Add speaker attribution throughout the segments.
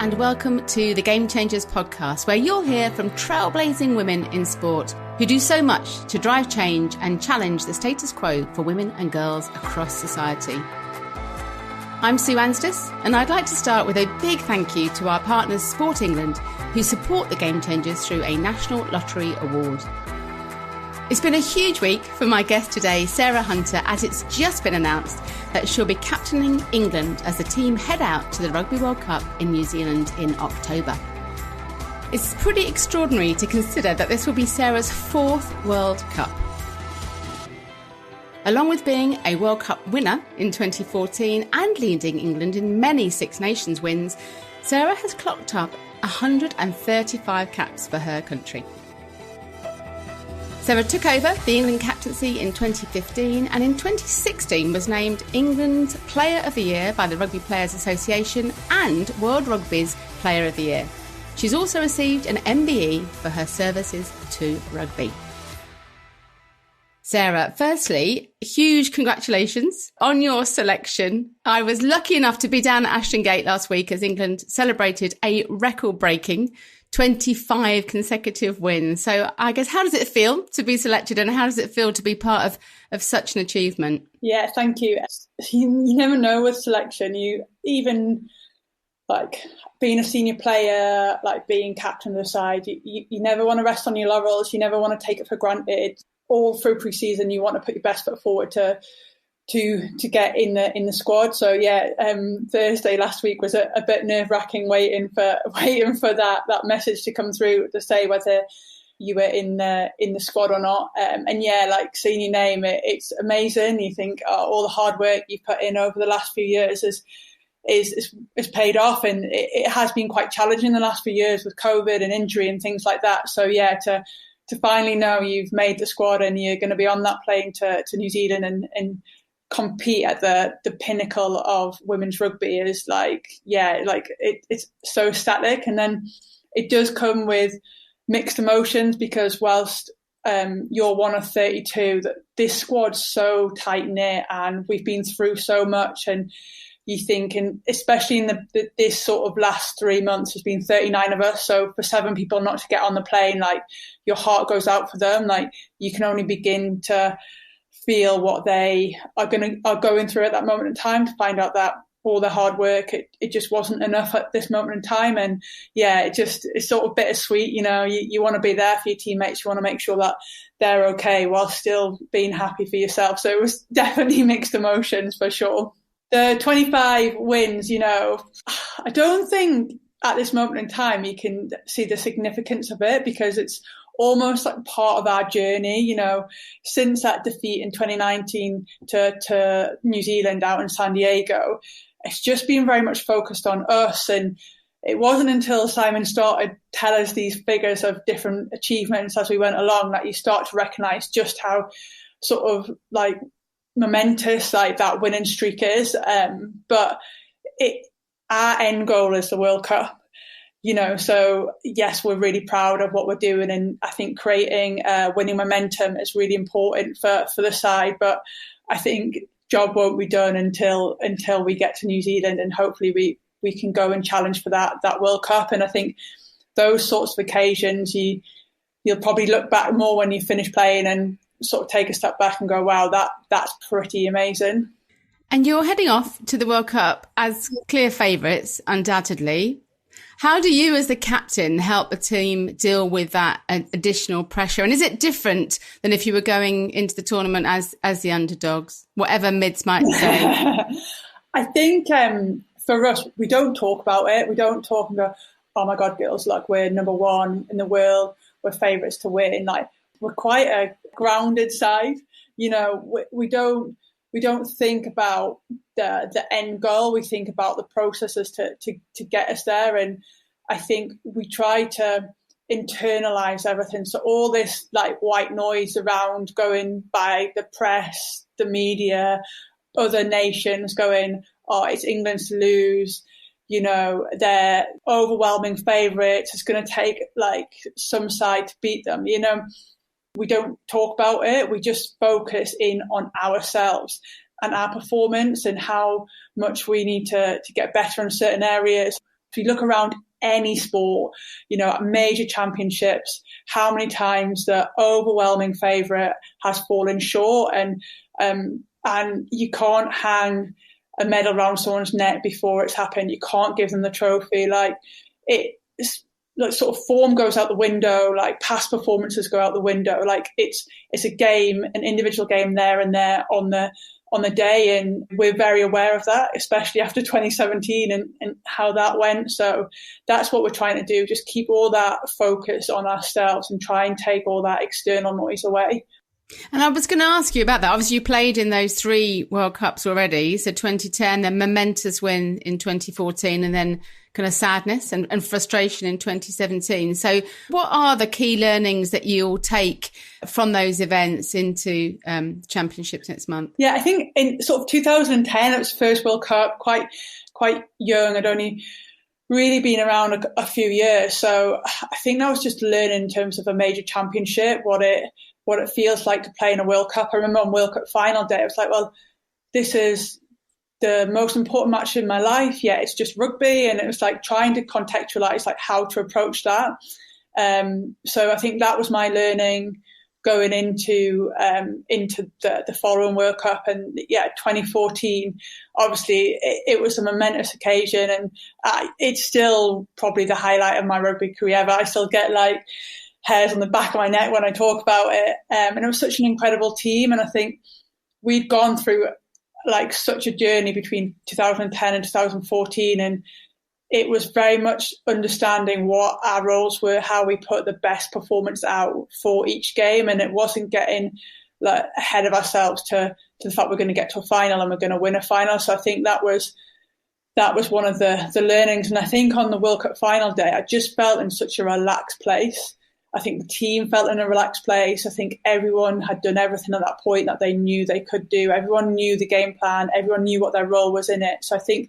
Speaker 1: and welcome to the Game Changers podcast, where you'll hear from trailblazing women in sport who do so much to drive change and challenge the status quo for women and girls across society. I'm Sue Anstis, and I'd like to start with a big thank you to our partners Sport England, who support the Game Changers through a National Lottery Award. It's been a huge week for my guest today, Sarah Hunter, as it's just been announced that she'll be captaining England as the team head out to the Rugby World Cup in New Zealand in October. It's pretty extraordinary to consider that this will be Sarah's fourth World Cup. Along with being a World Cup winner in 2014 and leading England in many Six Nations wins, Sarah has clocked up 135 caps for her country. Sarah took over the England captaincy in 2015 and in 2016 was named England's Player of the Year by the Rugby Players Association and World Rugby's Player of the Year. She's also received an MBE for her services to rugby. Sarah, firstly, huge congratulations on your selection. I was lucky enough to be down at Ashton Gate last week as England celebrated a record-breaking 25 consecutive wins. So I guess, how does it feel to be selected and how does it feel to be part of such an achievement?
Speaker 2: Yeah, thank you. You never know with selection. You even like being a senior player, like being captain of the side, you never want to rest on your laurels. You never want to take it for granted. All through pre-season, you want to put your best foot forward to get in the squad. So yeah, Thursday last week was a bit nerve-wracking waiting for that message to come through to say whether you were in the squad or not. And yeah, like seeing your name, it's amazing. You think all the hard work you've put in over the last few years is paid off, and it has been quite challenging the last few years with COVID and injury and things like that. So yeah, to finally know you've made the squad and you're going to be on that plane to New Zealand and compete at the pinnacle of women's rugby is it's so static. And then it does come with mixed emotions because whilst you're one of 32, that this squad's so tight knit and we've been through so much, and you think, and especially in this sort of last 3 months, there's been 39 of us. So for 7 people not to get on the plane, like your heart goes out for them. Like you can only begin to feel what they are going through at that moment in time, to find out that all the hard work, it just wasn't enough at this moment in time. And yeah, it's sort of bittersweet. You know, you want to be there for your teammates. You want to make sure that they're okay while still being happy for yourself. So it was definitely mixed emotions for sure. The 25 wins, you know, I don't think at this moment in time you can see the significance of it because it's almost like part of our journey, you know, since that defeat in 2019 to New Zealand out in San Diego. It's just been very much focused on us. And it wasn't until Simon started telling us these figures of different achievements as we went along that you start to recognise just how sort of like momentous like that winning streak is. But our end goal is the World Cup. You know, so yes, we're really proud of what we're doing, and I think creating winning momentum is really important for the side. But I think job won't be done until we get to New Zealand, and hopefully we can go and challenge for that World Cup. And I think those sorts of occasions, you'll probably look back more when you finish playing and sort of take a step back and go, wow, that's pretty amazing.
Speaker 1: And you're heading off to the World Cup as clear favourites, undoubtedly. How do you as the captain help the team deal with that additional pressure? And is it different than if you were going into the tournament as the underdogs, whatever mids might say?
Speaker 2: I think for us, we don't talk about it. We don't talk about, oh my God, girls, like we're number one in the world. We're favourites to win. Like we're quite a grounded side. You know, we don't think about the end goal. We think about the processes to get us there. And I think we try to internalize everything. So all this like white noise around going by the press, the media, other nations going, oh, it's England's to lose. You know, they're overwhelming favourites. It's going to take like some side to beat them. You know, we don't talk about it. We just focus in on ourselves and our performance and how much we need to get better in certain areas. If you look around any sport, you know, at major championships, how many times the overwhelming favourite has fallen short, and you can't hang a medal around someone's neck before it's happened. You can't give them the trophy. Like, it's like sort of form goes out the window, like past performances go out the window. Like, it's a game, an individual game there and there on the day, and we're very aware of that, especially after 2017 and how that went. So that's what we're trying to do, just keep all that focus on ourselves and try and take all that external noise away.
Speaker 1: And I was going to ask you about that. Obviously, you played in those 3 World Cups already. So 2010, then momentous win in 2014, and then kind of sadness and frustration in 2017. So what are the key learnings that you'll take from those events into championships next month?
Speaker 2: Yeah, I think in sort of 2010, it was first World Cup, quite young. I'd only really been around a few years. So I think I was just learning in terms of a major championship, what it feels like to play in a World Cup. I remember on World Cup final day, I was like, well, this is the most important match in my life. Yeah, it's just rugby. And it was like trying to contextualize like how to approach that. So I think that was my learning going into the following World Cup. And yeah, 2014, obviously it was a momentous occasion, and it's still probably the highlight of my rugby career ever. I still get like hairs on the back of my neck when I talk about it. And it was such an incredible team. And I think we'd gone through like such a journey between 2010 and 2014. And it was very much understanding what our roles were, how we put the best performance out for each game. And it wasn't getting like ahead of ourselves to the fact we're going to get to a final and we're going to win a final. So I think that was one of the learnings. And I think on the World Cup final day, I just felt in such a relaxed place. I think the team felt in a relaxed place. I think everyone had done everything at that point that they knew they could do. Everyone knew the game plan. Everyone knew what their role was in it. So I think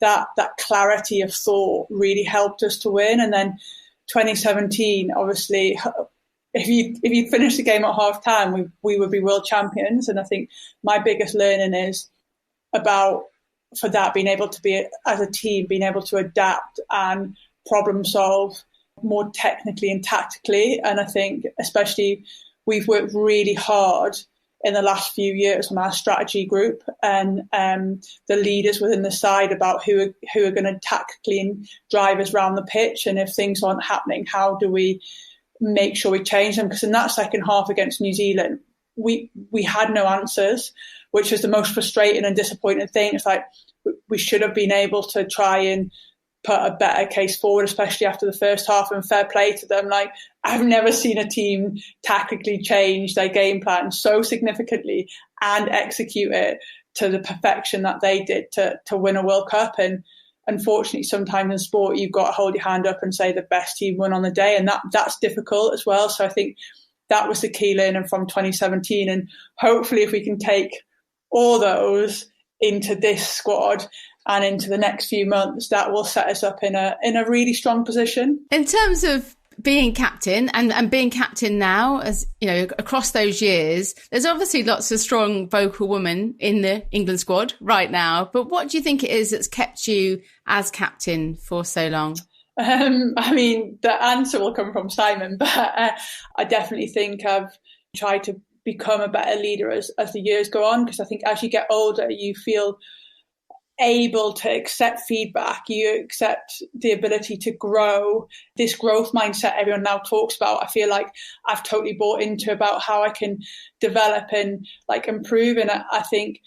Speaker 2: that clarity of thought really helped us to win. And then 2017, obviously, if you finish the game at half time, we would be world champions. And I think my biggest learning is about, for that, being able to be, as a team, being able to adapt and problem solve more technically and tactically. And I think especially we've worked really hard in the last few years on our strategy group and the leaders within the side about who are going to tactically drive us around the pitch. And if things aren't happening, how do we make sure we change them? Because in that second half against New Zealand, we had no answers, which was the most frustrating and disappointing thing. It's like we should have been able to try and put a better case forward, especially after the first half, and fair play to them. Like, I've never seen a team tactically change their game plan so significantly and execute it to the perfection that they did to win a World Cup. And unfortunately, sometimes in sport, you've got to hold your hand up and say the best team won on the day, and that's difficult as well. So I think that was the key learning from 2017. And hopefully if we can take all those into this squad and into the next few months, that will set us up in a really strong position.
Speaker 1: In terms of being captain and being captain now, as you know, across those years, there's obviously lots of strong vocal women in the England squad right now. But what do you think it is that's kept you as captain for so long?
Speaker 2: I mean, the answer will come from Simon, but I definitely think I've tried to become a better leader as the years go on, because I think as you get older, you feel able to accept feedback, you accept the ability to grow. This growth mindset everyone now talks about, I feel like I've totally bought into, about how I can develop and like improve. And I think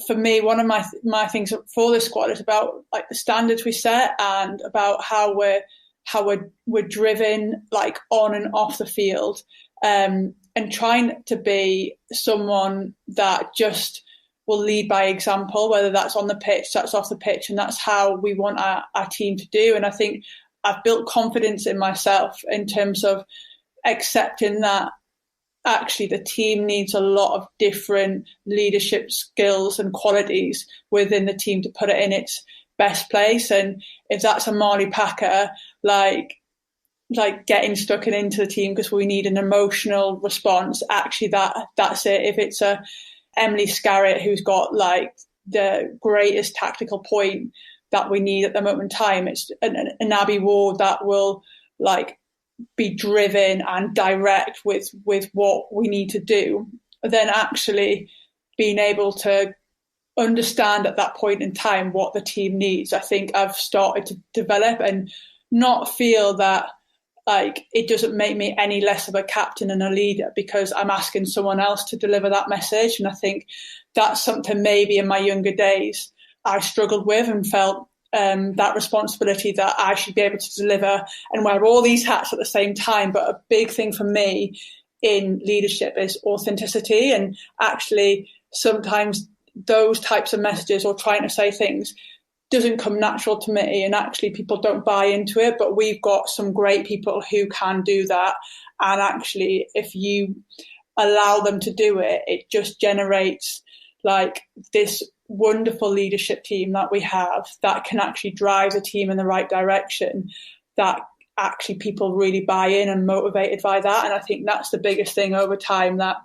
Speaker 2: for me, one of my things for this squad is about like the standards we set and about how we're driven like on and off the field, and trying to be someone that just will lead by example, whether that's on the pitch, that's off the pitch, and that's how we want our team to do. And I think I've built confidence in myself in terms of accepting that actually the team needs a lot of different leadership skills and qualities within the team to put it in its best place. And if that's a Marley Packer, like getting stuck into the team because we need an emotional response, actually that's it. If it's a Emily Scarrett who's got like the greatest tactical point that we need at the moment in time. It's an Abbey Ward that will like be driven and direct with what we need to do. Then actually being able to understand at that point in time what the team needs, I think I've started to develop, and not feel that like it doesn't make me any less of a captain and a leader because I'm asking someone else to deliver that message. And I think that's something maybe in my younger days I struggled with and felt that responsibility that I should be able to deliver and wear all these hats at the same time. But a big thing for me in leadership is authenticity, and actually sometimes those types of messages or trying to say things doesn't come natural to me, and actually people don't buy into it. But we've got some great people who can do that, and actually if you allow them to do it, it just generates like this wonderful leadership team that we have that can actually drive the team in the right direction, that actually people really buy in and motivated by that. And I think that's the biggest thing over time that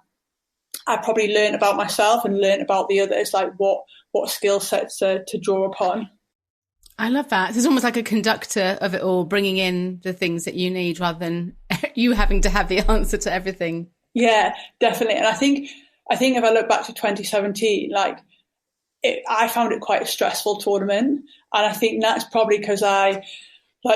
Speaker 2: I probably learned about myself and learned about the others, like what skill sets to draw upon.
Speaker 1: I love that. It's almost like a conductor of it all, bringing in the things that you need rather than you having to have the answer to everything. Yeah, definitely. And I think if I look back to 2017, like I found it quite a stressful tournament. And I think that's probably because I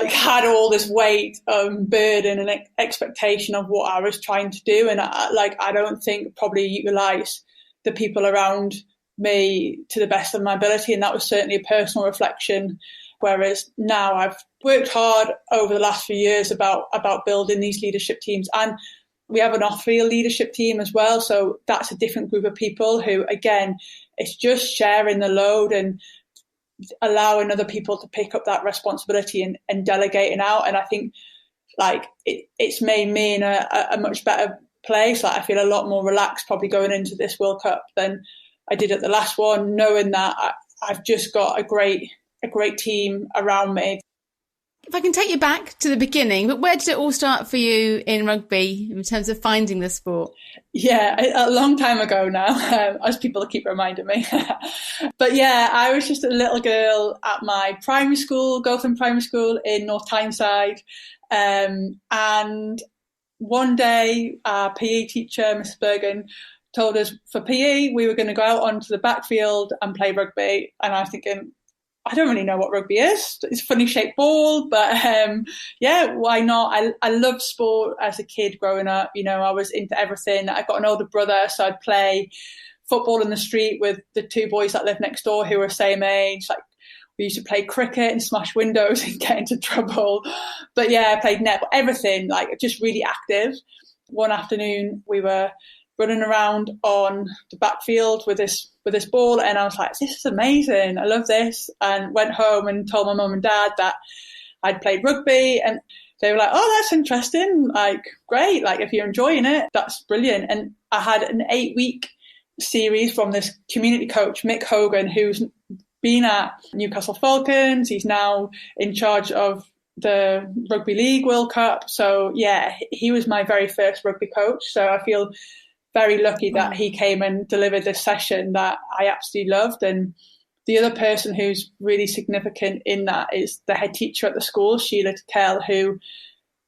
Speaker 1: had all this weight, burden and expectation of what I was trying to do. And I don't think probably utilised the people around me to the best of my ability. And that was certainly a personal reflection. Whereas now I've worked hard over the last few years about building these leadership teams. And we have an off-field leadership team as well. So that's a different group of people who, again, it's just sharing the load and allowing other people to pick up that responsibility and delegating out. And I think it's made me in a much better place. Like I feel a lot more relaxed probably going into this World Cup than I did at the last one, knowing that I've just got a great team around me. If I can take you back to the beginning, but where did it all start for you in rugby in terms of finding the sport?
Speaker 2: Yeah, a long time ago now, as people keep reminding me. But yeah, I was just a little girl at my primary school, Gothen Primary School in North Tyneside. And one day our PE teacher, Mrs. Bergen, told us for PE we were going to go out onto the backfield and play rugby. And I was thinking, I don't really know what rugby is. It's a funny shaped ball, but yeah, why not? I loved sport as a kid growing up. You know, I was into everything. I got an older brother, so I'd play football in the street with the two boys that lived next door who were same age. Like we used to play cricket and smash windows and get into trouble. But yeah, I played netball, everything, like just really active. One afternoon we were running around on the backfield with this ball, and I was like, this is amazing, I love this, and went home and told my mum and dad that I'd played rugby, and they were like, oh, that's interesting, like great, like if you're enjoying it, that's brilliant. And I had an 8-week series from this community coach, Mick Hogan, who's been at Newcastle Falcons. He's now in charge of the Rugby League World Cup. So yeah, he was my very first rugby coach, so I feel very lucky that he came and delivered this session that I absolutely loved. And the other person who's really significant in that is the head teacher at the school, Sheila Tickell, who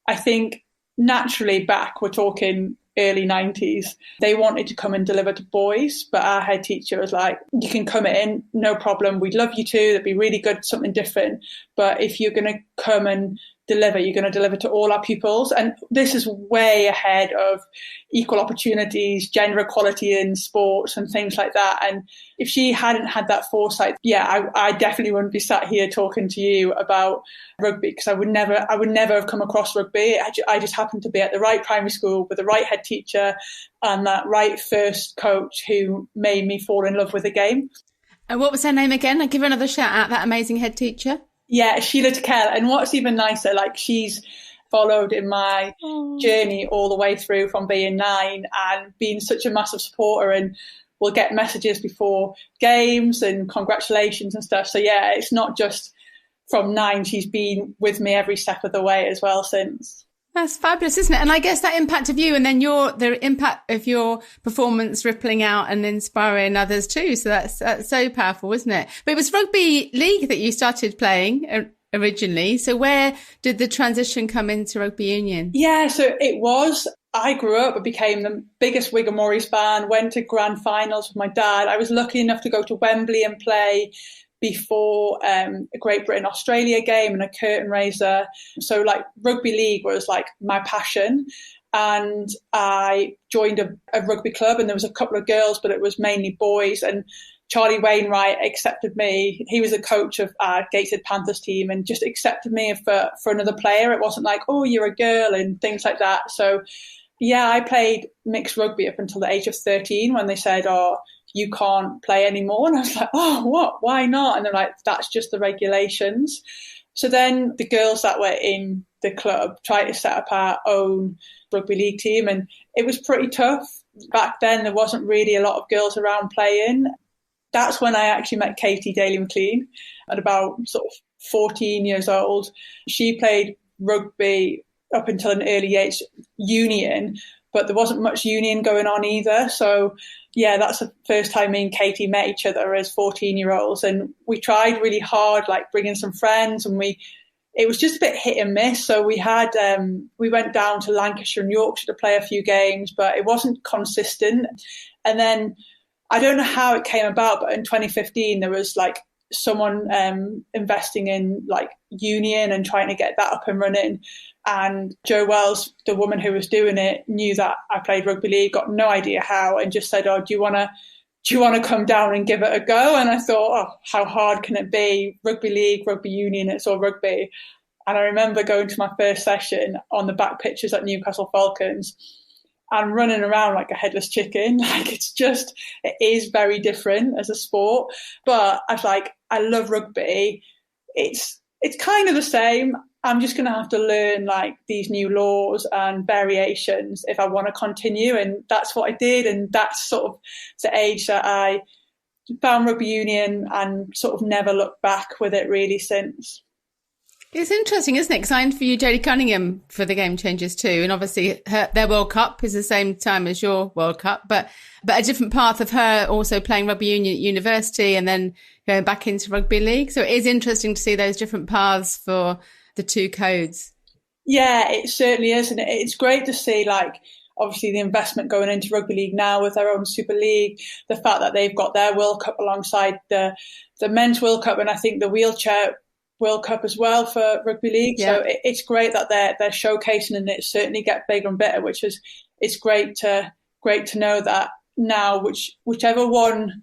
Speaker 2: I think naturally back, we're talking early 90s, they wanted to come and deliver to boys, but our head teacher was like, you can come in, no problem, we'd love you to, that'd be really good, something different, but if you're going to come and deliver, you're going to deliver to all our pupils. And this is way ahead of equal opportunities, gender equality in sports and things like that. And if she hadn't had that foresight, yeah, I definitely wouldn't be sat here talking to you about rugby, because I would never have come across rugby. I just happened to be at the right primary school with the right head teacher and that right first coach who made me fall in love with the game.
Speaker 1: And what was her name again? I'll give her another shout out, that amazing head teacher.
Speaker 2: Yeah, Sheila Tickell. And what's even nicer, like she's followed in my journey all the way through from being 9 and being such a massive supporter, and we'll get messages before games and congratulations and stuff. So yeah, it's not just from 9, she's been with me every step of the way as well since.
Speaker 1: That's fabulous, isn't it? And I guess that impact of you and then the impact of your performance rippling out and inspiring others too. So that's so powerful, isn't it? But it was rugby league that you started playing originally. So where did the transition come into rugby union?
Speaker 2: Yeah, so it was. I grew up and became the biggest Wigan Warriors fan, went to grand finals with my dad. I was lucky enough to go to Wembley and play before a Great Britain-Australia game and a curtain raiser. So like rugby league was like my passion. And I joined a rugby club, and there was a couple of girls, but it was mainly boys. And Charlie Wainwright accepted me. He was a coach of our Gateshead Panthers team and just accepted me for another player. It wasn't like, oh, you're a girl and things like that. So yeah, I played mixed rugby up until the age of 13 when they said, oh, you can't play anymore. And I was like, oh, what? Why not? And they're like, that's just the regulations. So then the girls that were in the club tried to set up our own rugby league team, and it was pretty tough. Back then, there wasn't really a lot of girls around playing. That's when I actually met Katie Daly-McLean at about sort of 14 years old. She played rugby up until an early age, union, but there wasn't much union going on either. So yeah, that's the first time me and Katie met each other as 14-year-olds. And we tried really hard, like bringing some friends, and it was just a bit hit and miss. So we went down to Lancashire and Yorkshire to play a few games, but it wasn't consistent. And then I don't know how it came about, but in 2015, there was like someone investing in like union and trying to get that up and running. And Jo Wells, the woman who was doing it, knew that I played rugby league, got no idea how, and just said, oh, do you want to come down and give it a go? And I thought, oh, how hard can it be? Rugby league, rugby union, it's all rugby. And I remember going to my first session on the back pitches at Newcastle Falcons and running around like a headless chicken. Like it is very different as a sport. But I love rugby. It's kind of the same. I'm just going to have to learn like these new laws and variations if I want to continue. And that's what I did. And that's sort of the age that I found rugby union and sort of never looked back with it really since.
Speaker 1: It's interesting, isn't it? Because I interviewed Jodie Cunningham for the Game Changers too. And obviously their World Cup is the same time as your World Cup, but a different path of her also playing rugby union at university and then going back into rugby league. So it is interesting to see those different paths for the two codes. Yeah,
Speaker 2: it certainly is. And it's great to see like obviously the investment going into rugby league now with their own Super League, the fact that they've got their World Cup alongside the men's World Cup, and I think the wheelchair World Cup as well for rugby league. Yeah. So it's great that they're showcasing, and it certainly get bigger and better, it's great to know that now whichever one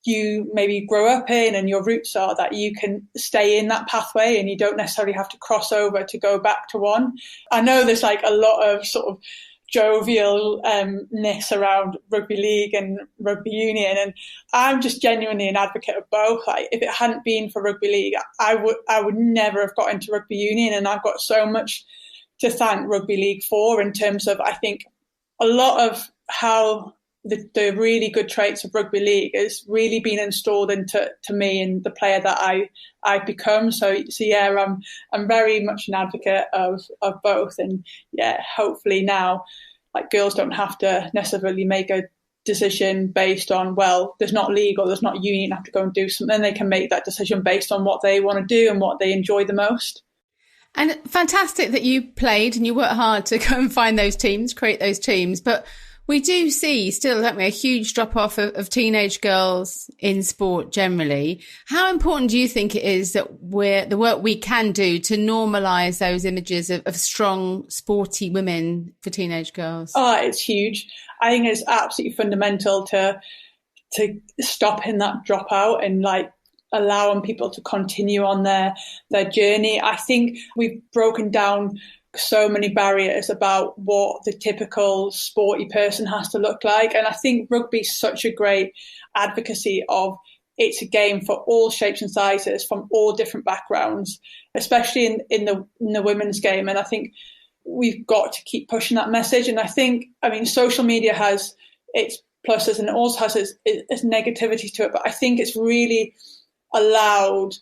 Speaker 2: you maybe grow up in and your roots are, that you can stay in that pathway and you don't necessarily have to cross over to go back to one. I know there's like a lot of sort of jovialness around rugby league and rugby union, and I'm just genuinely an advocate of both. Like, if it hadn't been for rugby league, I would never have got into rugby union, and I've got so much to thank rugby league for in terms of, I think, a lot of how the really good traits of rugby league has really been installed into me and the player that I've become. So yeah, I'm very much an advocate of both, and yeah, hopefully now, like, girls don't have to necessarily make a decision based on, well, there's not league or there's not union, have to go and do something. They can make that decision based on what they want to do and what they enjoy the most.
Speaker 1: And fantastic that you played and you worked hard to go and find those teams, create those teams, but we do see still, don't we, a huge drop-off of teenage girls in sport generally. How important do you think it is that the work we can do to normalise those images of strong, sporty women for teenage girls?
Speaker 2: Oh, it's huge. I think it's absolutely fundamental to stopping that dropout and like allowing people to continue on their journey. I think we've broken down so many barriers about what the typical sporty person has to look like. And I think rugby is such a great advocacy of, it's a game for all shapes and sizes from all different backgrounds, especially in the women's game. And I think we've got to keep pushing that message. And I mean, social media has its pluses and it also has its negativity to it. But I think it's really allowed,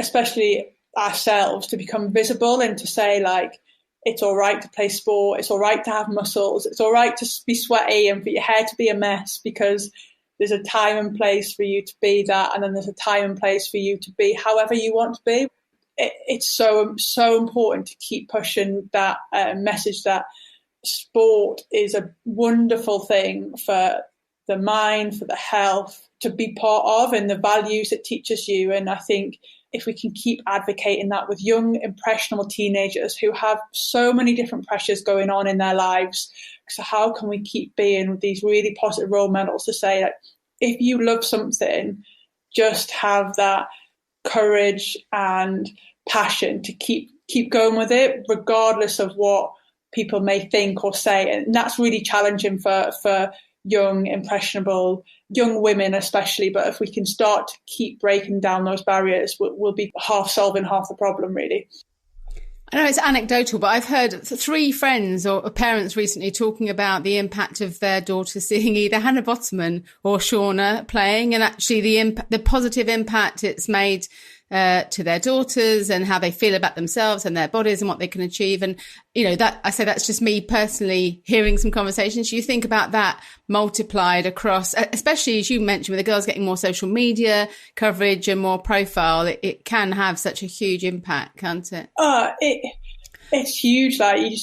Speaker 2: especially ourselves, to become visible and to say, like, it's all right to play sport. It's all right to have muscles. It's all right to be sweaty and for your hair to be a mess, because there's a time and place for you to be that. And then there's a time and place for you to be however you want to be. It's so important to keep pushing that message that sport is a wonderful thing for the mind, for the health, to be part of, and the values it teaches you. And I think if we can keep advocating that with young, impressionable teenagers who have so many different pressures going on in their lives, so how can we keep being these really positive role models to say that if you love something, just have that courage and passion to keep going with it, regardless of what people may think or say. And that's really challenging for young, impressionable, young women especially. But if we can start to keep breaking down those barriers, we'll be half solving half the problem, really.
Speaker 1: I know it's anecdotal, but I've heard 3 friends or parents recently talking about the impact of their daughter seeing either Hannah Bottoman or Shauna playing, and actually the positive impact it's made to their daughters and how they feel about themselves and their bodies and what they can achieve. And, you know, that I say that's just me personally hearing some conversations. You think about that multiplied across, especially as you mentioned, with the girls getting more social media coverage and more profile, it can have such a huge impact, can't it?
Speaker 2: It's huge. You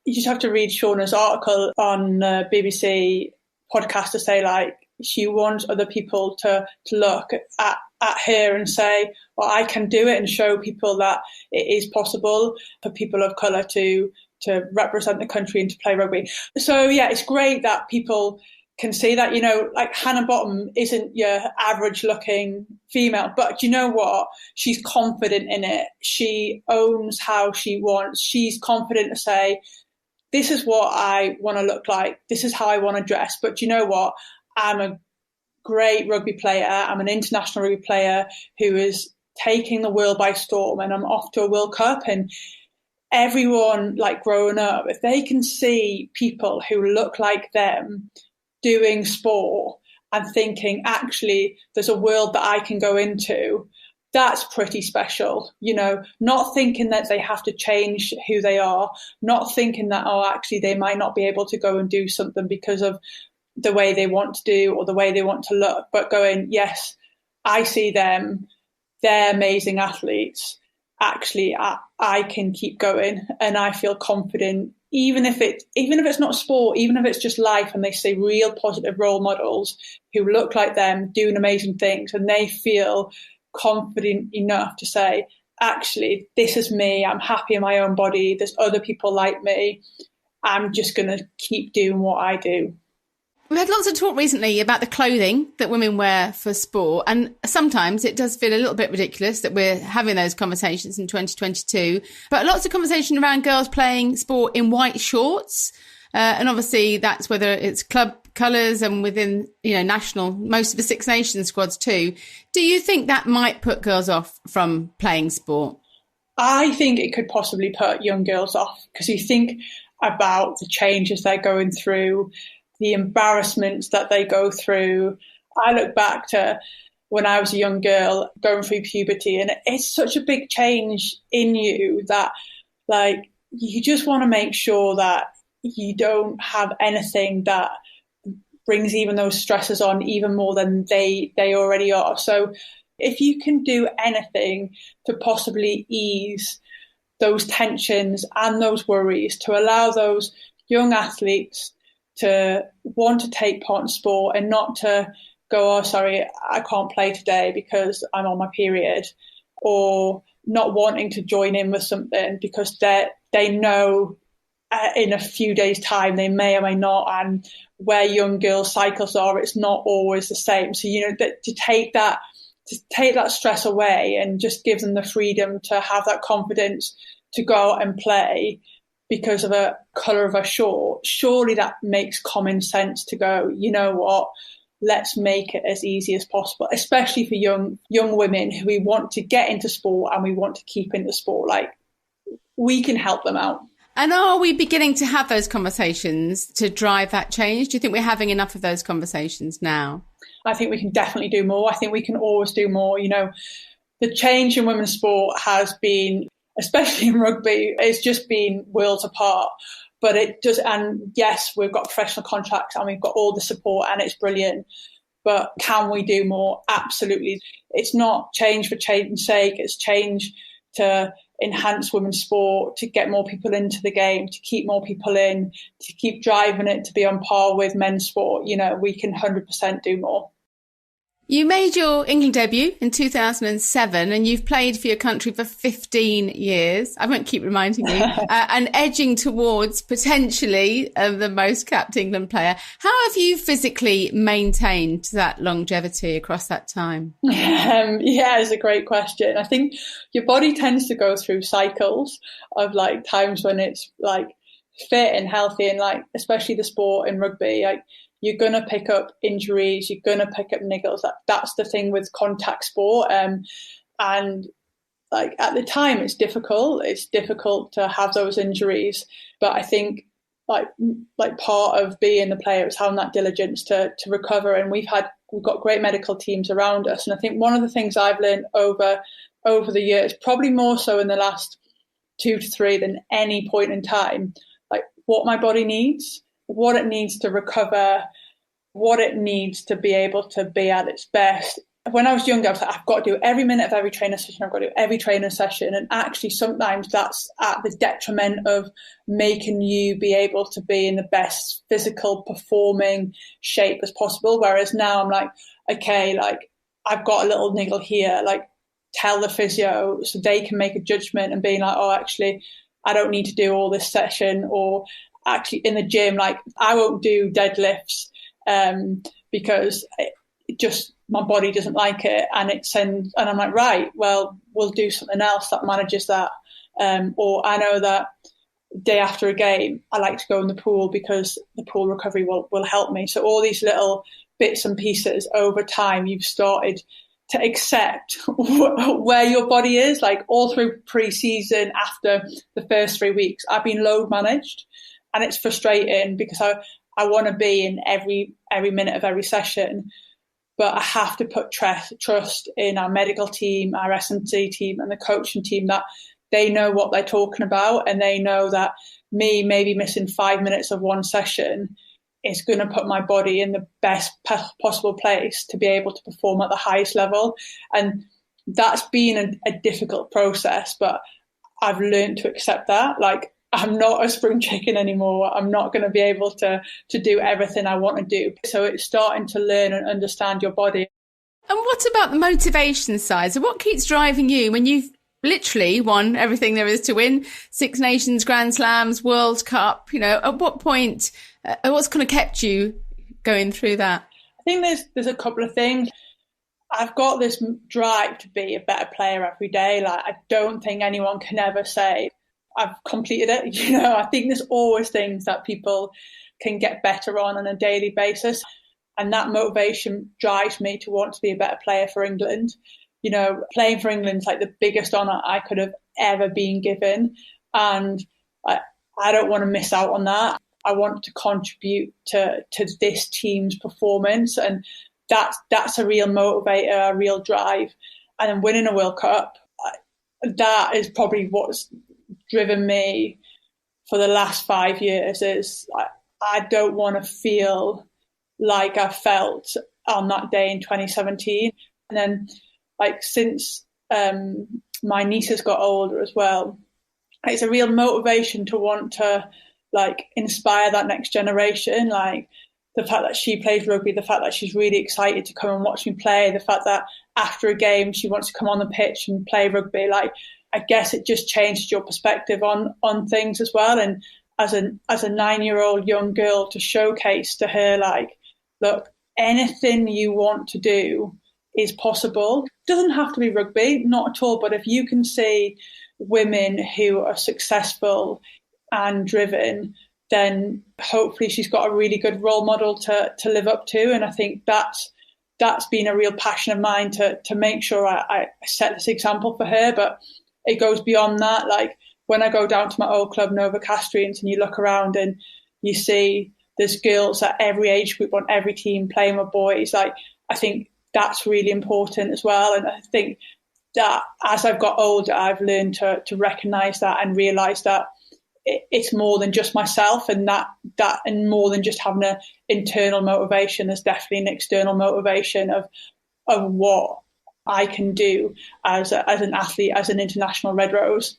Speaker 2: just have to read Shauna's article on BBC podcast to say, like, she wants other people to look at her and say, well, I can do it, and show people that it is possible for people of colour to represent the country and to play rugby. So, yeah, it's great that people can see that, you know, like Hannah Bottom isn't your average looking female, but you know what? She's confident in it. She owns how she wants. She's confident to say, this is what I want to look like. This is how I want to dress. But you know what? I'm a great rugby player. I'm an international rugby player who is taking the world by storm, and I'm off to a World Cup. And everyone, like, growing up, if they can see people who look like them doing sport and thinking, actually, there's a world that I can go into, that's pretty special. You know, not thinking that they have to change who they are, not thinking that, oh, actually, they might not be able to go and do something because of the way they want to do or the way they want to look, but going, yes, I see them, they're amazing athletes. Actually, I can keep going, and I feel confident, even if it's not sport, even if it's just life, and they see real positive role models who look like them doing amazing things, and they feel confident enough to say, actually, this is me, I'm happy in my own body, there's other people like me, I'm just going to keep doing what I do.
Speaker 1: We've had lots of talk recently about the clothing that women wear for sport, and sometimes it does feel a little bit ridiculous that we're having those conversations in 2022, but lots of conversation around girls playing sport in white shorts, and obviously that's whether it's club colours and within, you know, national, most of the Six Nations squads too. Do you think that might put girls off from playing sport?
Speaker 2: I think it could possibly put young girls off, because you think about the changes they're going through, the embarrassments that they go through. I look back to when I was a young girl going through puberty, and it's such a big change in you that, like, you just want to make sure that you don't have anything that brings even those stresses on even more than they already are. So if you can do anything to possibly ease those tensions and those worries, to allow those young athletes to want to take part in sport and not to go, oh, sorry, I can't play today because I'm on my period, or not wanting to join in with something because they know in a few days' time they may or may not, and where young girls' cycles are, it's not always the same. So, you know, that to take that stress away and just give them the freedom to have that confidence to go out and play because of a colour of a short, surely that makes common sense to go, you know what, let's make it as easy as possible, especially for young women who we want to get into sport and we want to keep into sport. Like, we can help them out.
Speaker 1: And are we beginning to have those conversations to drive that change? Do you think we're having enough of those conversations now?
Speaker 2: I think we can definitely do more. I think we can always do more. You know, the change in women's sport has been especially in rugby, it's just been worlds apart. But it does, and yes, we've got professional contracts and we've got all the support and it's brilliant. But can we do more? Absolutely. It's not change for change's sake. It's change to enhance women's sport, to get more people into the game, to keep more people in, to keep driving it to be on par with men's sport. You know, we can 100% do more.
Speaker 1: You made your England debut in 2007 and you've played for your country for 15 years. I won't keep reminding you. And edging towards potentially the most capped England player. How have you physically maintained that longevity across that time?
Speaker 2: Yeah, it's a great question. I think your body tends to go through cycles of like times when it's like fit and healthy and like, especially the sport in rugby, like, you're going to pick up injuries, you're going to pick up niggles. That's the thing with contact sport. And like at the time, it's difficult. It's difficult to have those injuries. But I think like part of being the player is having that diligence to recover. And we've got great medical teams around us. And I think one of the things I've learned over the years, probably more so in the last 2 to 3 than any point in time, like what my body needs, what it needs to recover, what it needs to be able to be at its best. When I was younger, I was like, I've got to do every minute of every training session. I've got to do every training session. And actually, sometimes that's at the detriment of making you be able to be in the best physical performing shape as possible. Whereas now I'm like, okay, like I've got a little niggle here, like tell the physio so they can make a judgment and be like, oh, actually, I don't need to do all this session. Or actually in the gym, like I won't do deadlifts because it just my body doesn't like it, and I'm like, right, well, we'll do something else that manages that. Or I know that day after a game, I like to go in the pool because the pool recovery will help me. So all these little bits and pieces over time, you've started to accept where your body is. Like all through pre-season, after the first 3 weeks, I've been load managed. And it's frustrating because I want to be in every minute of every session, but I have to put trust in our medical team, our S&C team and the coaching team that they know what they're talking about, and they know that me maybe missing 5 minutes of one session is going to put my body in the best possible place to be able to perform at the highest level. And that's been a difficult process, but I've learned to accept that. Like, I'm not a spring chicken anymore. I'm not going to be able to do everything I want to do. So it's starting to learn and understand your body.
Speaker 1: And what about the motivation side? So what keeps driving you when you've literally won everything there is to win? 6 Nations, Grand Slams, World Cup, you know, at what point, what's kind of kept you going through that?
Speaker 2: I think there's a couple of things. I've got this drive to be a better player every day. Like, I don't think anyone can ever say, I've completed it. You know, I think there's always things that people can get better on a daily basis. And that motivation drives me to want to be a better player for England. You know, playing for England is like the biggest honour I could have ever been given. And I don't want to miss out on that. I want to contribute to this team's performance. And that's a real motivator, a real drive. And then winning a World Cup, that is probably what's driven me for the last 5 years. Is I don't want to feel like I felt on that day in 2017. And then like since my nieces got older as well, it's a real motivation to want to like inspire that next generation. Like the fact that she plays rugby, the fact that she's really excited to come and watch me play, the fact that after a game she wants to come on the pitch and play rugby. Like, I guess it just changed your perspective on things as well. And as a 9-year-old young girl, to showcase to her, like, look, anything you want to do is possible. It doesn't have to be rugby, not at all. But if you can see women who are successful and driven, then hopefully she's got a really good role model to live up to. And I think that's been a real passion of mine to make sure I set this example for her. But it goes beyond that. Like when I go down to my old club, Nova Castrians, and you look around and you see there's girls at every age group on every team playing with boys. Like, I think that's really important as well. And I think that as I've got older, I've learned to recognise that and realise that it's more than just myself, and that and more than just having an internal motivation. There's definitely an external motivation of what I can do as an athlete, as an international Red Rose.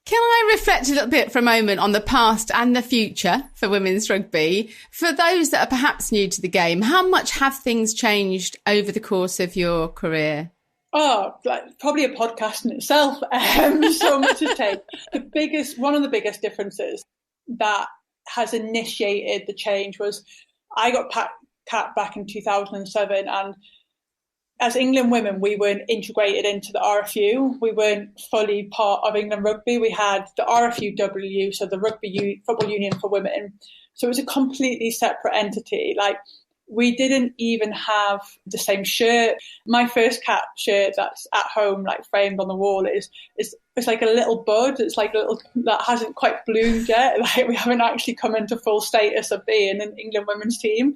Speaker 1: Can I reflect a little bit for a moment on the past and the future for women's rugby? For those that are perhaps new to the game, how much have things changed over the course of your career?
Speaker 2: Oh, probably a podcast in itself. So much has changed. One of the biggest differences that has initiated the change was I got capped back in 2007, and as England women, we weren't integrated into the RFU. We weren't fully part of England Rugby. We had the RFUW, so the Rugby Football Union for Women. So it was a completely separate entity. Like, we didn't even have the same shirt. My first cap shirt that's at home, like framed on the wall, is it's like a little bud. It's like that hasn't quite bloomed yet. Like, we haven't actually come into full status of being an England women's team.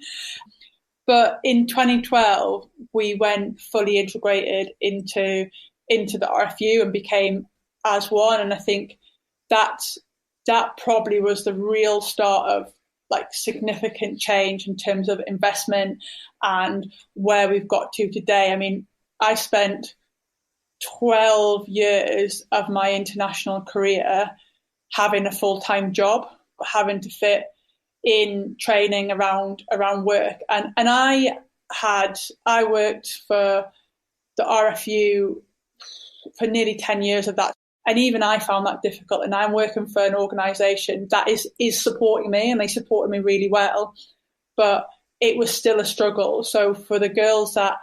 Speaker 2: But in 2012, we went fully integrated into the RFU and became as one. And I think that probably was the real start of like significant change in terms of investment and where we've got to today. I mean, I spent 12 years of my international career having a full-time job, having to fit in training around work. And I worked for the RFU for nearly 10 years of that. And even I found that difficult. And I'm working for an organisation that is supporting me, and they supported me really well. But it was still a struggle. So for the girls that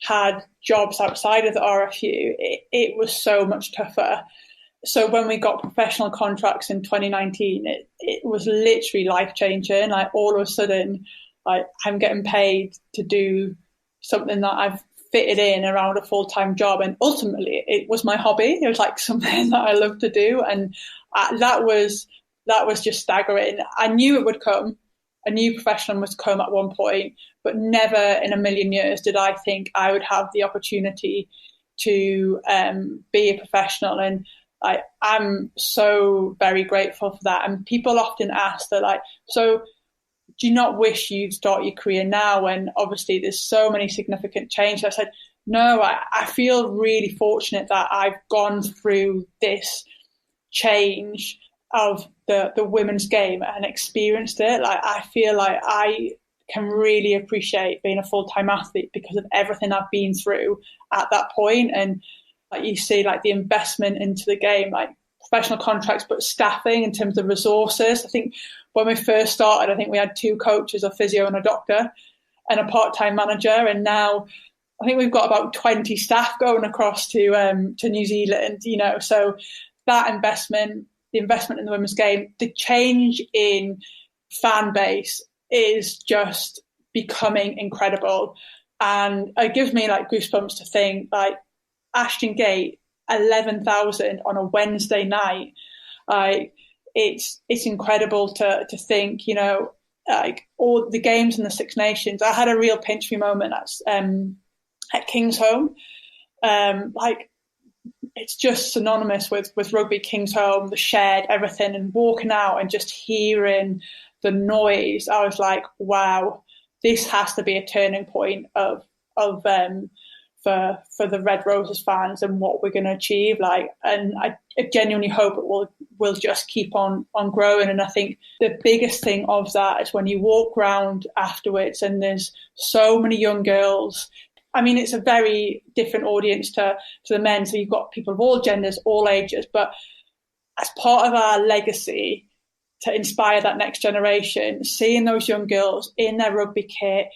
Speaker 2: had jobs outside of the RFU, it was so much tougher. So when we got professional contracts in 2019, it was literally life-changing. Like, all of a sudden, like, I'm getting paid to do something that I've fitted in around a full-time job. And ultimately, it was my hobby. It was like something that I love to do. And that was just staggering. I knew it would come. I knew professional must come at one point, but never in a million years did I think I would have the opportunity to be a professional. And I'm so very grateful for that. And people often ask, they're like, so do you not wish you'd start your career now when obviously there's so many significant changes? I said, no, I feel really fortunate that I've gone through this change of the women's game and experienced it. Like, I feel like I can really appreciate being a full-time athlete because of everything I've been through at that point. And like you see, like the investment into the game, like professional contracts, but staffing in terms of resources. I think when we first started, I think we had 2 coaches, a physio and a doctor, and a part-time manager. And now I think we've got about 20 staff going across to New Zealand, you know. So that investment, the investment in the women's game, the change in fan base is just becoming incredible. And it gives me like goosebumps to think, like, Ashton Gate, 11,000 on a Wednesday night. It's incredible to think, you know, like all the games in the Six Nations. I had a real pinch me moment at King's Home. Like, it's just synonymous with rugby. King's Home, the shed, everything, and walking out and just hearing the noise. I was like, wow, this has to be a turning point for the Red Roses fans and what we're going to achieve. Like, and I genuinely hope it will just keep on growing. And I think the biggest thing of that is when you walk around afterwards and there's so many young girls. I mean, it's a very different audience to the men. So you've got people of all genders, all ages, but as part of our legacy to inspire that next generation, seeing those young girls in their rugby kit,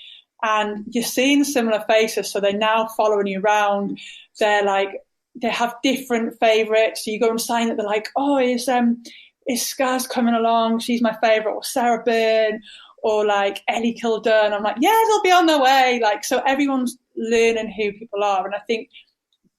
Speaker 2: and you're seeing similar faces. So they're now following you around. They're like, they have different favourites. So you go and sign it. They're like, oh, is Skaz coming along? She's my favourite. Or Sarah Byrne, or like Ellie Kildern. I'm like, yeah, they'll be on their way. Like, so everyone's learning who people are. And I think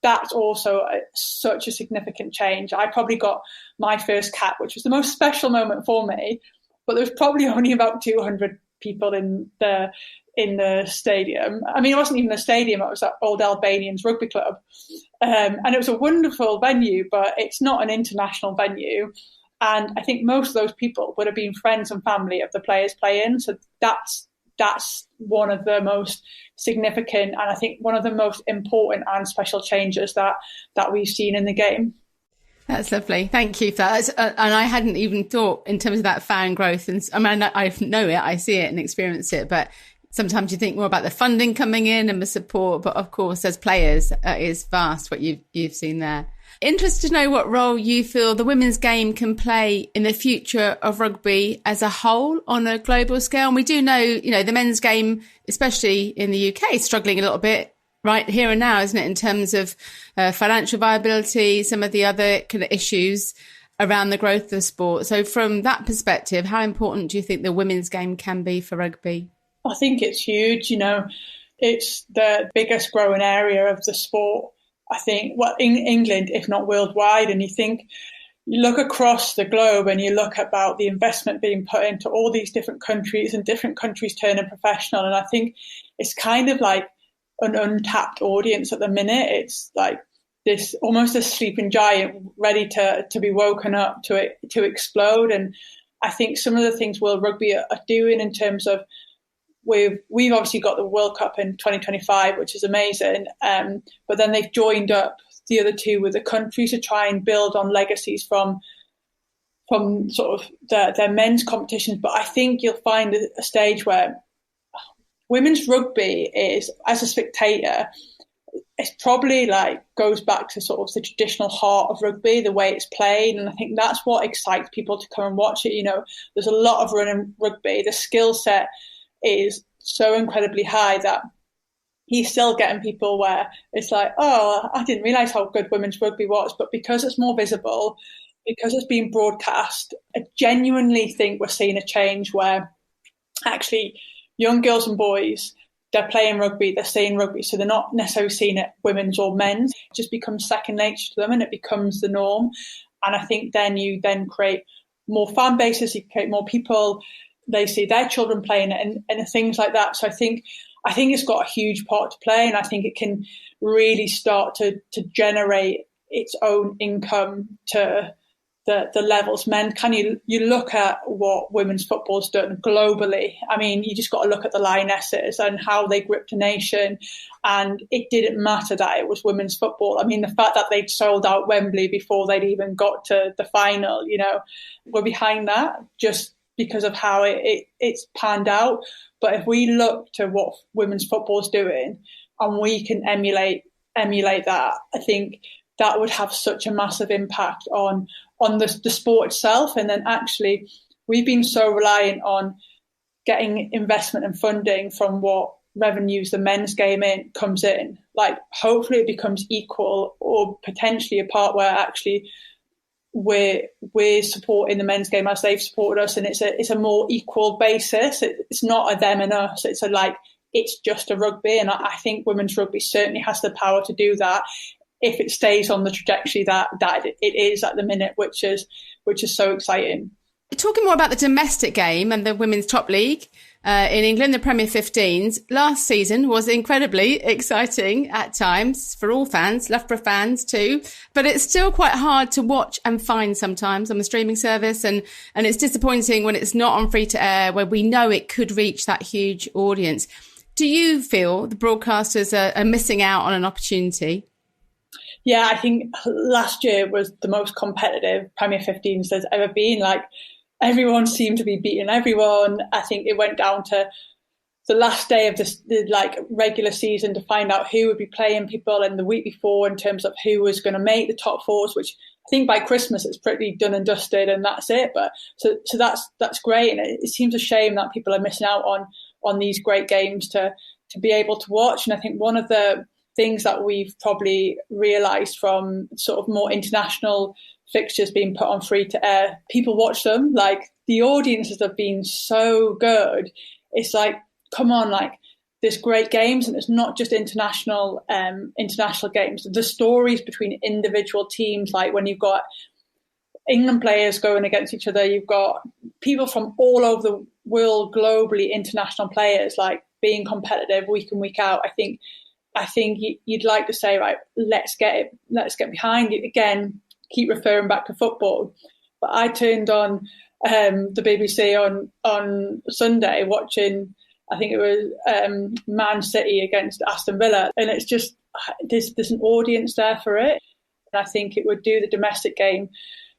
Speaker 2: that's also such a significant change. I probably got my first cap, which was the most special moment for me, but there was probably only about 200 people in the in the stadium. I mean, it wasn't even a stadium, it was at Old Albanians Rugby Club. And it was a wonderful venue, but it's not an international venue. And I think most of those people would have been friends and family of the players playing. So that's one of the most significant and I think one of the most important and special changes that we've seen in the game.
Speaker 1: That's lovely. Thank you for that. And I hadn't even thought in terms of that fan growth. And I mean, I know it, I see it and experience it, but sometimes you think more about the funding coming in and the support. But of course, as players, it is vast what you've seen there. Interested to know what role you feel the women's game can play in the future of rugby as a whole on a global scale. And we do know, the men's game, especially in the UK, is struggling a little bit right here and now, isn't it, in terms of financial viability, some of the other kind of issues around the growth of the sport. So from that perspective, how important do you think the women's game can be for rugby?
Speaker 2: I think it's huge. It's the biggest growing area of the sport. I think, in England, if not worldwide, and you look across the globe and you look about the investment being put into all these different countries and different countries turning professional. And I think it's kind of like an untapped audience at the minute. It's like this almost a sleeping giant ready to be woken up to explode. And I think some of the things World Rugby are doing in terms of we've obviously got the World Cup in 2025, which is amazing. But then they've joined up the other two with the countries to try and build on legacies from sort of their men's competitions. But I think you'll find a stage where women's rugby is, as a spectator, it's probably goes back to sort of the traditional heart of rugby, the way it's played. And I think that's what excites people to come and watch it. There's a lot of running rugby. The skill set is so incredibly high that he's still getting people where it's like, oh, I didn't realise how good women's rugby was. But because it's more visible, because it's being broadcast, I genuinely think we're seeing a change where actually young girls and boys, they're playing rugby, they're seeing rugby, so they're not necessarily seeing it women's or men's. It just becomes second nature to them and it becomes the norm. And I think then you create more fan bases, you create more people, they see their children playing it and things like that. So I think it's got a huge part to play, and I think it can really start to generate its own income to the levels. Men, you look at what women's football's done globally. I mean, you just got to look at the Lionesses and how they gripped a nation, and it didn't matter that it was women's football. I mean, the fact that they'd sold out Wembley before they'd even got to the final, we're behind that just because of how it's panned out. But if we look to what women's football's doing and we can emulate that, I think that would have such a massive impact on the sport itself. And then actually we've been so reliant on getting investment and funding from what revenues the men's game comes in. Hopefully it becomes equal, or potentially a part where actually we're supporting the men's game as they've supported us, and it's a more equal basis. It's not a them and us. It's just a rugby, and I think women's rugby certainly has the power to do that if it stays on the trajectory that it is at the minute, which is so exciting.
Speaker 1: Talking more about the domestic game and the Women's Top League in England, the Premier 15s, last season was incredibly exciting at times for all fans, Loughborough fans too, but it's still quite hard to watch and find sometimes on the streaming service, and it's disappointing when it's not on free to air, where we know it could reach that huge audience. Do you feel the broadcasters are missing out on an opportunity?
Speaker 2: Yeah, I think last year was the most competitive Premier 15s there's ever been. Everyone seemed to be beating everyone. I think it went down to the last day of the regular season to find out who would be playing people, and the week before in terms of who was going to make the top fours, which I think by Christmas it's pretty done and dusted and that's it. But so that's great, and it seems a shame that people are missing out on these great games to be able to watch. And I think one of the things that we've probably realised from sort of more international fixtures being put on free to air, people watch them. The audiences have been so good. It's come on, there's great games, and it's not just international games. The stories between individual teams, when you've got England players going against each other, you've got people from all over the world globally, international players, being competitive week in, week out. I think you'd like to say, right, let's get behind it again. Keep referring back to football, but I turned on the BBC on Sunday watching, I think it was Man City against Aston Villa, and it's just there's an audience there for it, and I think it would do the domestic game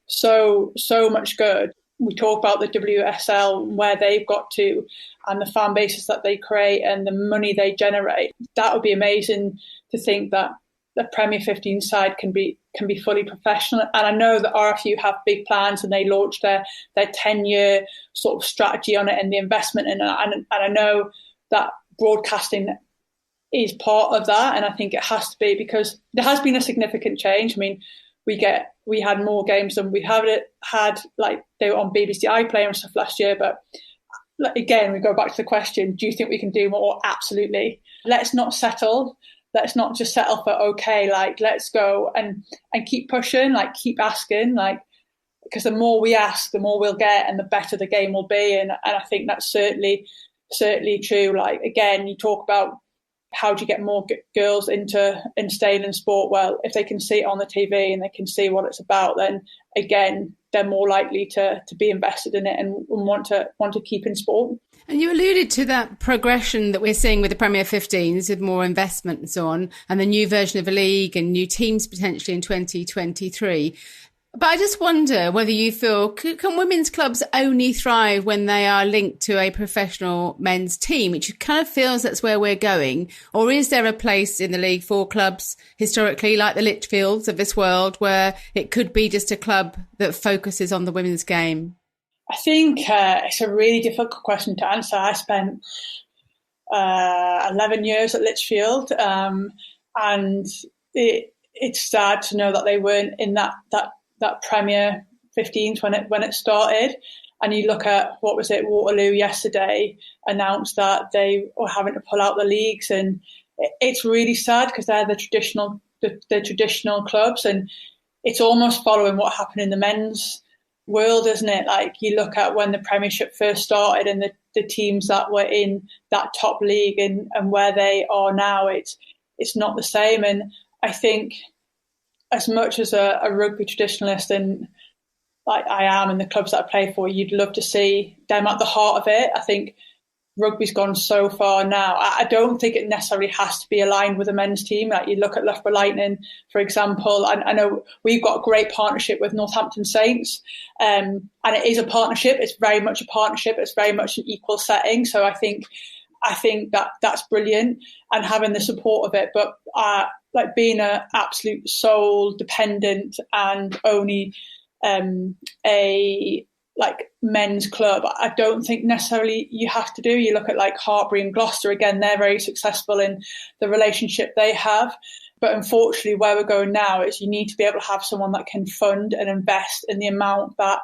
Speaker 2: so much good. We talk about the WSL, where they've got to, and the fan bases that they create and the money they generate. That would be amazing to think that the Premier 15 side can be fully professional. And I know that RFU have big plans, and they launched their 10-year sort of strategy on it and the investment in it. And I know that broadcasting is part of that, and I think it has to be, because there has been a significant change. I mean, we had more games than we had, like they were on BBC iPlayer and stuff last year. But again, we go back to the question, do you think we can do more? Absolutely. Let's not settle. Let's not just settle for okay. Like, let's go and keep pushing, like keep asking, like, because the more we ask, the more we'll get, and the better the game will be. And I think that's certainly true. Like, again, you talk about how do you get more girls into staying in sport? Well, if they can see it on the TV and they can see what it's about, then again, they're more likely to be invested in it and want to keep in sport.
Speaker 1: And you alluded to that progression that we're seeing with the Premier 15s, with more investment and so on, and the new version of the league and new teams potentially in 2023. But I just wonder whether you feel, can women's clubs only thrive when they are linked to a professional men's team, which kind of feels that's where we're going? Or is there a place in the league for clubs historically, like the Lichfields of this world, where it could be just a club that focuses on the women's game?
Speaker 2: I think it's a really difficult question to answer. I spent 11 years at Lichfield, and it's sad to know that they weren't in that Premier 15s when it started. And you look at, what was it, Waterloo yesterday announced that they were having to pull out the leagues, and it's really sad because they're the traditional clubs, and it's almost following what happened in the men's world, isn't it? Like, you look at when the Premiership first started and the teams that were in that top league and where they are now, it's not the same. And I think, as much as a rugby traditionalist, and like I am in the clubs that I play for, you'd love to see them at the heart of it. I think rugby's gone so far now. I don't think it necessarily has to be aligned with a men's team. Like, you look at Loughborough Lightning, for example. I know we've got a great partnership with Northampton Saints, and it is a partnership. It's very much a partnership. It's very much an equal setting. So I think that's brilliant, and having the support of it. But like, being an absolute sole dependent and only a like men's club, I don't think necessarily you have to do. You look at like Hartbury and Gloucester, again, they're very successful in the relationship they have. But unfortunately, where we're going now is you need to be able to have someone that can fund and invest in the amount that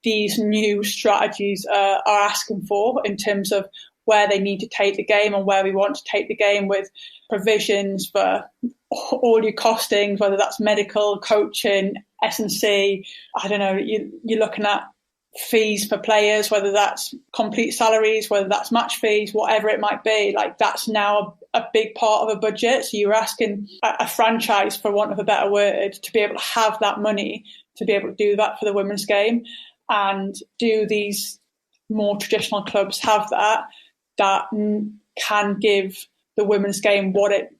Speaker 2: these new strategies are asking for, in terms of where they need to take the game and where we want to take the game, with provisions for all your costings, whether that's medical, coaching, S&C. I don't know, you're looking at fees for players, whether that's complete salaries, whether that's match fees, whatever it might be. Like, that's now a big part of a budget. So you're asking a franchise, for want of a better word, to be able to have that money to be able to do that for the women's game. And do these more traditional clubs have that can give the women's game what it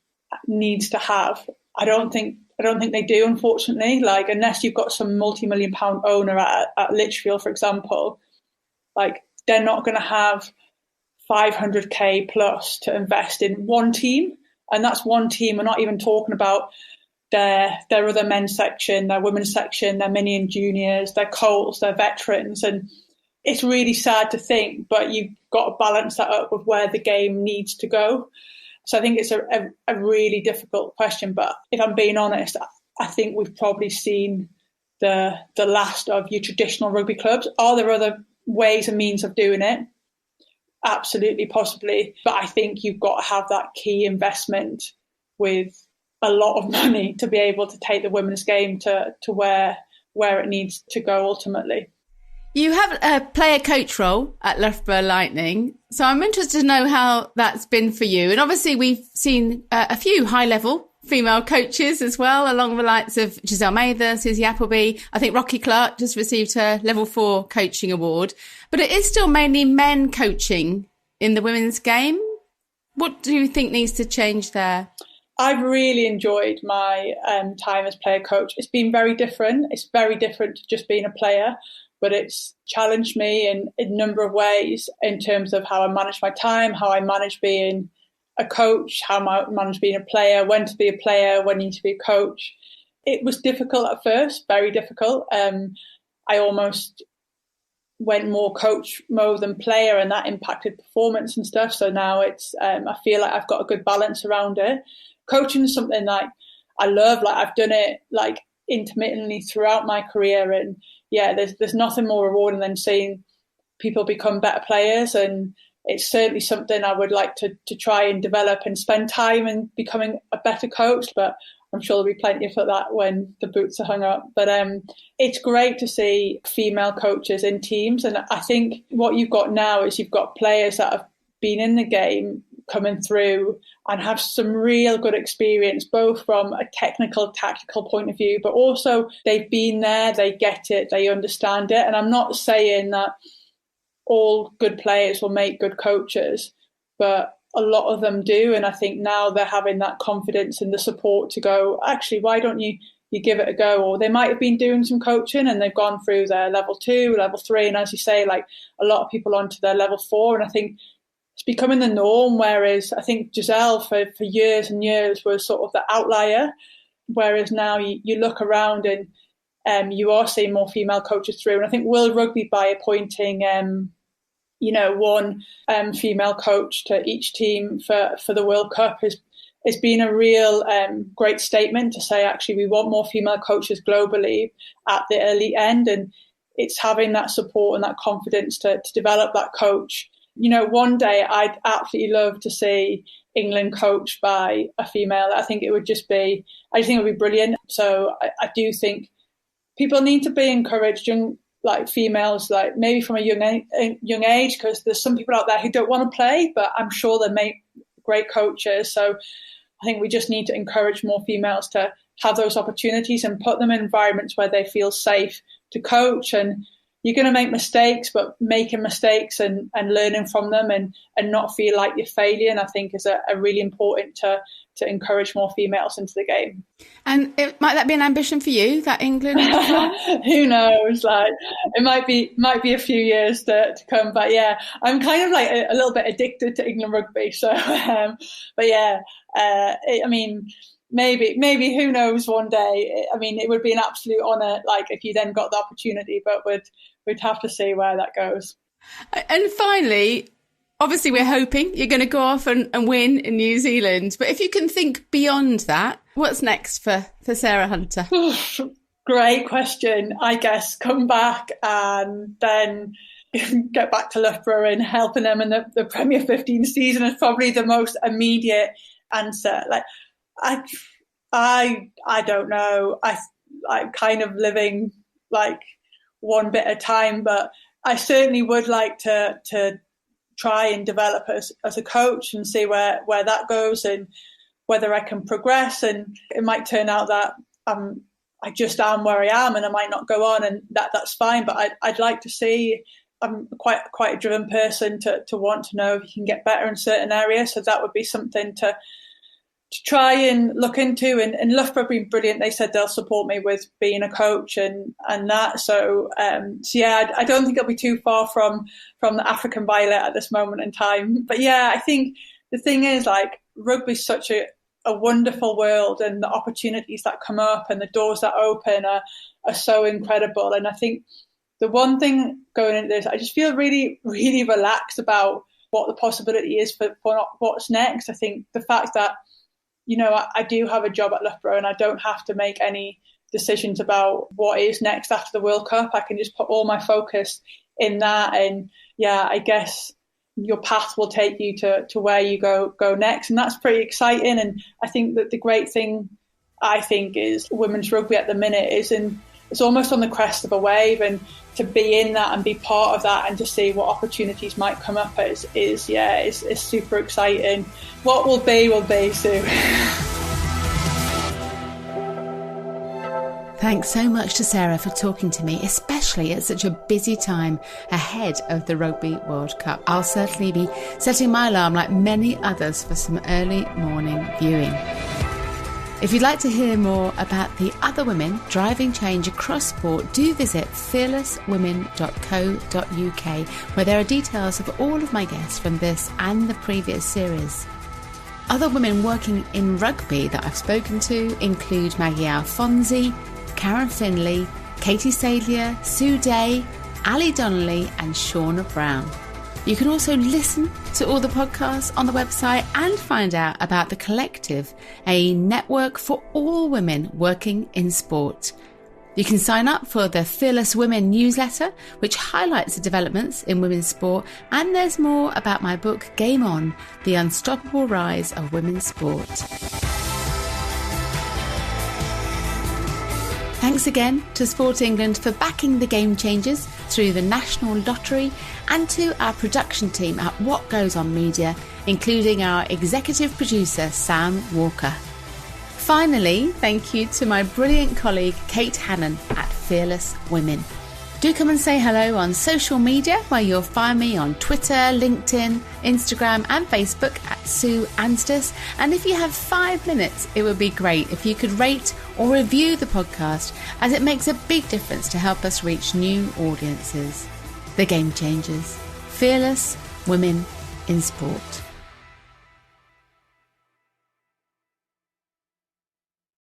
Speaker 2: needs to have? I don't think they do, unfortunately. Like, unless you've got some multi-million-pound owner at Lichfield, for example, like, they're not going to have 500k plus to invest in one team, and that's one team. We're not even talking about their other men's section, their women's section, their mini and juniors, their Colts, their veterans. And it's really sad to think, but you've got to balance that up with where the game needs to go. So I think it's a really difficult question. But if I'm being honest, I think we've probably seen the last of your traditional rugby clubs. Are there other ways and means of doing it? Absolutely, possibly. But I think you've got to have that key investment with a lot of money to be able to take the women's game to where it needs to go ultimately.
Speaker 1: You have a player-coach role at Loughborough Lightning, so I'm interested to know how that's been for you. And obviously we've seen a few high-level female coaches as well, along the likes of Giselle Mather, Susie Appleby. I think Rocky Clark just received her Level 4 coaching award. But it is still mainly men coaching in the women's game. What do you think needs to change there?
Speaker 2: I've really enjoyed my time as player coach. It's been very different. It's very different to just being a player, but it's challenged me in a number of ways in terms of how I manage my time, how I manage being a coach, how I manage being a player, when to be a player, when you need to be a coach. It was difficult at first, very difficult. I almost went more coach mode than player, and that impacted performance and stuff. So now it's I feel like I've got a good balance around it. Coaching is something like I love. Like I've done it like intermittently throughout my career, and yeah, there's nothing more rewarding than seeing people become better players, and it's certainly something I would like to try and develop and spend time in becoming a better coach. But I'm sure there'll be plenty of that when the boots are hung up. But it's great to see female coaches in teams, and I think what you've got now is you've got players that have been in the game coming through and have some real good experience, both from a technical, tactical point of view, but also they've been there, they get it, they understand it. And I'm not saying that all good players will make good coaches, but a lot of them do. And I think now they're having that confidence and the support to go, actually, why don't you give it a go? Or they might have been doing some coaching and they've gone through their level 2, level 3. And as you say, like a lot of people onto their level 4. And I think it's becoming the norm, whereas I think Giselle for years and years was sort of the outlier, whereas now you look around and you are seeing more female coaches through. And I think World Rugby, by appointing one female coach to each team for the World Cup has been a real great statement to say, actually, we want more female coaches globally at the elite end. And it's having that support and that confidence to develop that coach. One day I'd absolutely love to see England coached by a female. I think it would be brilliant. So I do think people need to be encouraged, females, like maybe from a young age, because there's some people out there who don't want to play, but I'm sure they make great coaches. So I think we just need to encourage more females to have those opportunities and put them in environments where they feel safe to coach. And you're going to make mistakes, but making mistakes and learning from them and not feel like you're failing, I think is a really important to encourage more females into the game. And
Speaker 1: might that be an ambition for you, that England?
Speaker 2: Who knows? Like it might be a few years to come, but yeah, I'm kind of like a little bit addicted to England rugby. So, but yeah, maybe who knows one day. I mean, it would be an absolute honour, like if you then got the opportunity, but we'd have to see where that goes.
Speaker 1: And finally, obviously we're hoping you're going to go off and win in New Zealand, but if you can think beyond that, what's next for Sarah Hunter?
Speaker 2: Great question. I guess come back and then get back to Loughborough and helping them in the Premier 15 season is probably the most immediate answer. Like I don't know. I'm kind of living like one bit at a time, but I certainly would like to try and develop as a coach and see where that goes and whether I can progress. And it might turn out that I just am where I am and I might not go on, and that's fine. But I'd like to see. I'm quite a driven person to want to know if you can get better in certain areas. So that would be something to try and look into. And Loughborough have been brilliant. They said they'll support me with being a coach and that. So yeah, I don't think I'll be too far from the African violet at this moment in time. But yeah, I think the thing is, like, rugby's such a wonderful world, and the opportunities that come up and the doors that open are so incredible. And I think the one thing going into this, I just feel really, really relaxed about what the possibility is for what's next. I think the fact that I do have a job at Loughborough and I don't have to make any decisions about what is next after the World Cup. I can just put all my focus in that. And yeah, I guess your path will take you to where you go next. And that's pretty exciting. And I think that the great thing, I think, is women's rugby at the minute is in it's almost on the crest of a wave, and to be in that and be part of that and to see what opportunities might come up is super exciting. What will be, Sue.
Speaker 1: Thanks so much to Sarah for talking to me, especially at such a busy time ahead of the Rugby World Cup. I'll certainly be setting my alarm like many others for some early morning viewing. If you'd like to hear more about the other women driving change across sport, do visit fearlesswomen.co.uk, where there are details of all of my guests from this and the previous series. Other women working in rugby that I've spoken to include Maggie Alfonsi, Karen Finley, Katie Sadlier, Sue Day, Ali Donnelly and Shauna Brown. You can also listen to all the podcasts on the website and find out about The Collective, a network for all women working in sport. You can sign up for the Fearless Women newsletter, which highlights the developments in women's sport, and there's more about my book Game On, The Unstoppable Rise of Women's Sport. Thanks again to Sport England for backing the Game Changers through the National Lottery, and to our production team at What Goes On Media, including our executive producer Sam Walker. Finally, thank you to my brilliant colleague Kate Hannon at Fearless Women. Do come and say hello on social media, where you'll find me on Twitter, LinkedIn, Instagram and Facebook at Sue Anstis. And if you have 5 minutes, it would be great if you could rate or review the podcast, as it makes a big difference to help us reach new audiences. The Game Changers. Fearless Women in Sport.